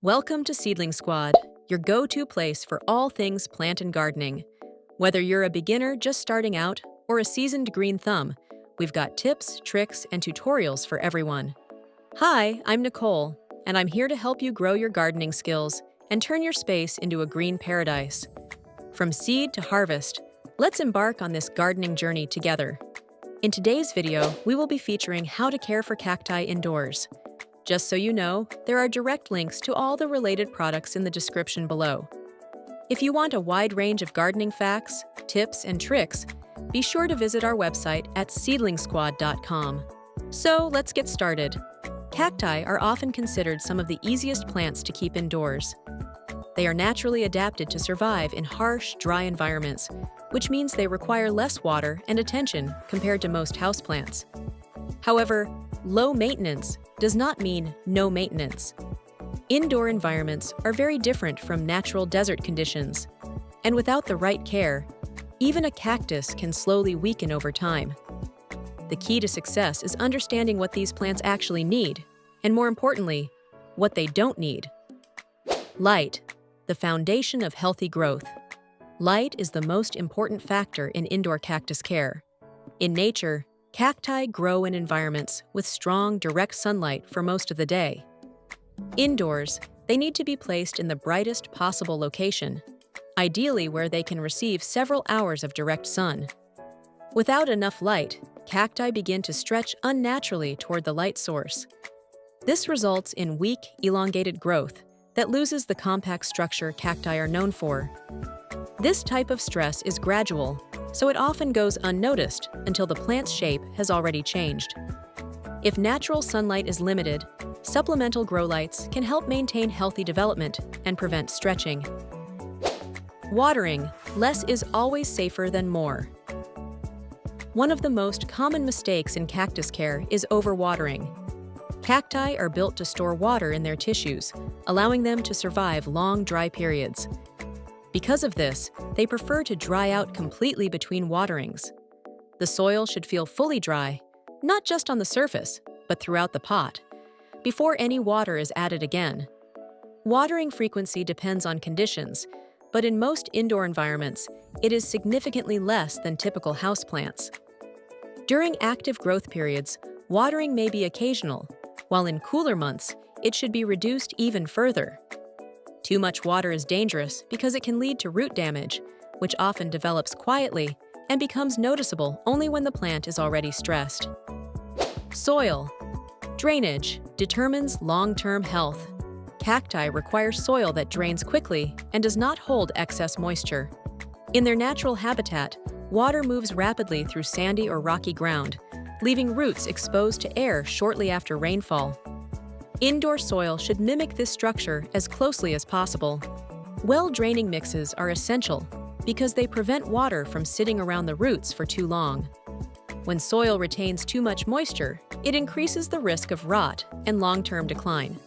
Welcome to Seedling Squad, your go-to place for all things plant and gardening. Whether you're a beginner just starting out or a seasoned green thumb, we've got tips, tricks, and tutorials for everyone. Hi, I'm Nicole, and I'm here to help you grow your gardening skills and turn your space into a green paradise. From seed to harvest, let's embark on this gardening journey together. In today's video, we will be featuring how to care for cacti indoors. Just so you know, there are direct links to all the related products in the description below. If you want a wide range of gardening facts, tips, and tricks, be sure to visit our website at seedlingsquad.com. So let's get started. Cacti are often considered some of the easiest plants to keep indoors. They are naturally adapted to survive in harsh, dry environments, which means they require less water and attention compared to most houseplants. However, low maintenance does not mean no maintenance. Indoor environments are very different from natural desert conditions, and without the right care, even a cactus can slowly weaken over time. The key to success is understanding what these plants actually need, and more importantly, what they don't need. Light, the foundation of healthy growth. Light is the most important factor in indoor cactus care. In nature, cacti grow in environments with strong, direct sunlight for most of the day. Indoors, they need to be placed in the brightest possible location, ideally where they can receive several hours of direct sun. Without enough light, cacti begin to stretch unnaturally toward the light source. This results in weak, elongated growth that loses the compact structure cacti are known for. This type of stress is gradual, so it often goes unnoticed until the plant's shape has already changed. If natural sunlight is limited, supplemental grow lights can help maintain healthy development and prevent stretching. Watering, less is always safer than more. One of the most common mistakes in cactus care is overwatering. Cacti are built to store water in their tissues, allowing them to survive long, dry periods. Because of this, they prefer to dry out completely between waterings. The soil should feel fully dry, not just on the surface, but throughout the pot, before any water is added again. Watering frequency depends on conditions, but in most indoor environments, it is significantly less than typical houseplants. During active growth periods, watering may be occasional, while in cooler months, it should be reduced even further. Too much water is dangerous because it can lead to root damage, which often develops quietly and becomes noticeable only when the plant is already stressed. Soil. Drainage determines long-term health. Cacti require soil that drains quickly and does not hold excess moisture. In their natural habitat, water moves rapidly through sandy or rocky ground, leaving roots exposed to air shortly after rainfall. Indoor soil should mimic this structure as closely as possible. Well-draining mixes are essential because they prevent water from sitting around the roots for too long. When soil retains too much moisture, it increases the risk of rot and long-term decline.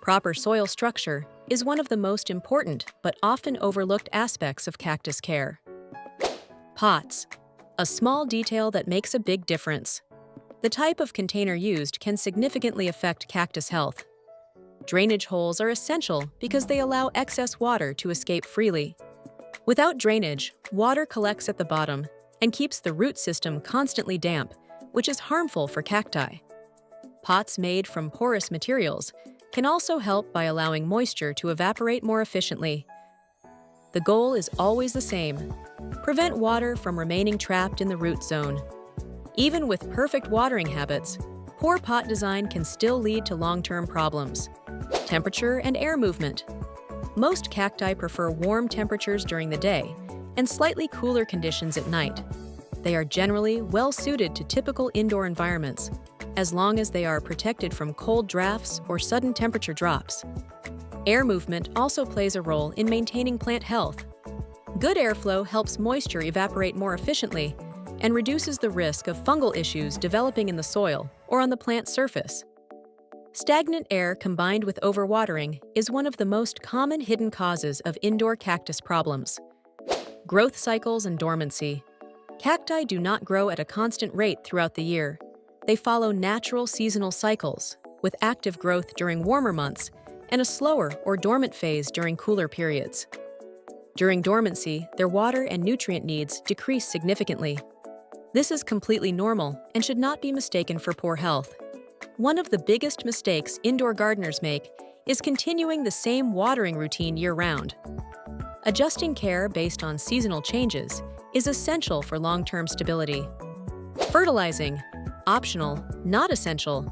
Proper soil structure is one of the most important but often overlooked aspects of cactus care. Pots, a small detail that makes a big difference. The type of container used can significantly affect cactus health. Drainage holes are essential because they allow excess water to escape freely. Without drainage, water collects at the bottom and keeps the root system constantly damp, which is harmful for cacti. Pots made from porous materials can also help by allowing moisture to evaporate more efficiently. The goal is always the same: prevent water from remaining trapped in the root zone. Even with perfect watering habits, poor pot design can still lead to long-term problems. Temperature and air movement. Most cacti prefer warm temperatures during the day and slightly cooler conditions at night. They are generally well-suited to typical indoor environments, as long as they are protected from cold drafts or sudden temperature drops. Air movement also plays a role in maintaining plant health. Good airflow helps moisture evaporate more efficiently and reduces the risk of fungal issues developing in the soil or on the plant surface. Stagnant air combined with overwatering is one of the most common hidden causes of indoor cactus problems. Growth cycles and dormancy. Cacti do not grow at a constant rate throughout the year. They follow natural seasonal cycles, with active growth during warmer months and a slower or dormant phase during cooler periods. During dormancy, their water and nutrient needs decrease significantly. This is completely normal and should not be mistaken for poor health. One of the biggest mistakes indoor gardeners make is continuing the same watering routine year-round. Adjusting care based on seasonal changes is essential for long-term stability. Fertilizing, optional, not essential.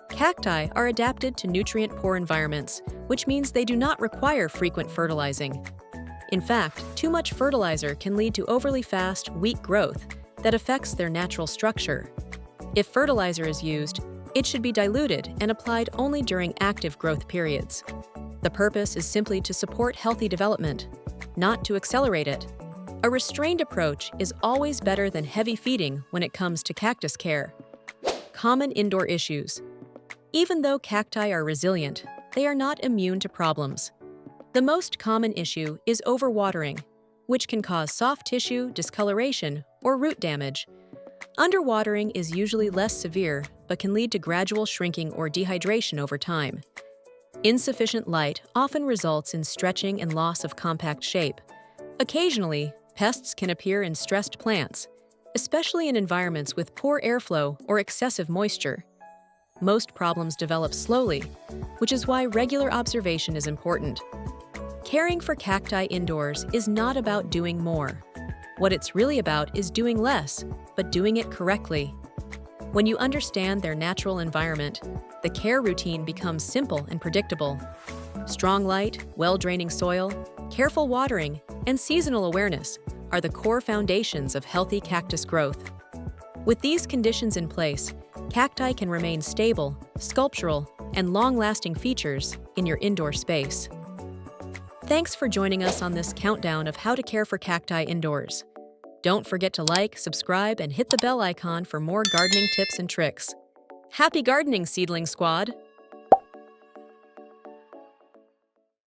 Cacti are adapted to nutrient-poor environments, which means they do not require frequent fertilizing. In fact, too much fertilizer can lead to overly fast, weak growth that affects their natural structure. If fertilizer is used, it should be diluted and applied only during active growth periods. The purpose is simply to support healthy development, not to accelerate it. A restrained approach is always better than heavy feeding when it comes to cactus care. Common indoor issues. Even though cacti are resilient, they are not immune to problems. The most common issue is overwatering, which can cause soft tissue, discoloration, or root damage. Underwatering is usually less severe, but can lead to gradual shrinking or dehydration over time. Insufficient light often results in stretching and loss of compact shape. Occasionally, pests can appear in stressed plants, especially in environments with poor airflow or excessive moisture. Most problems develop slowly, which is why regular observation is important. Caring for cacti indoors is not about doing more. What it's really about is doing less, but doing it correctly. When you understand their natural environment, the care routine becomes simple and predictable. Strong light, well-draining soil, careful watering, and seasonal awareness are the core foundations of healthy cactus growth. With these conditions in place, cacti can remain stable, sculptural, and long-lasting features in your indoor space. Thanks for joining us on this countdown of how to care for cacti indoors. Don't forget to like, subscribe, and hit the bell icon for more gardening tips and tricks. Happy gardening, Seedling Squad!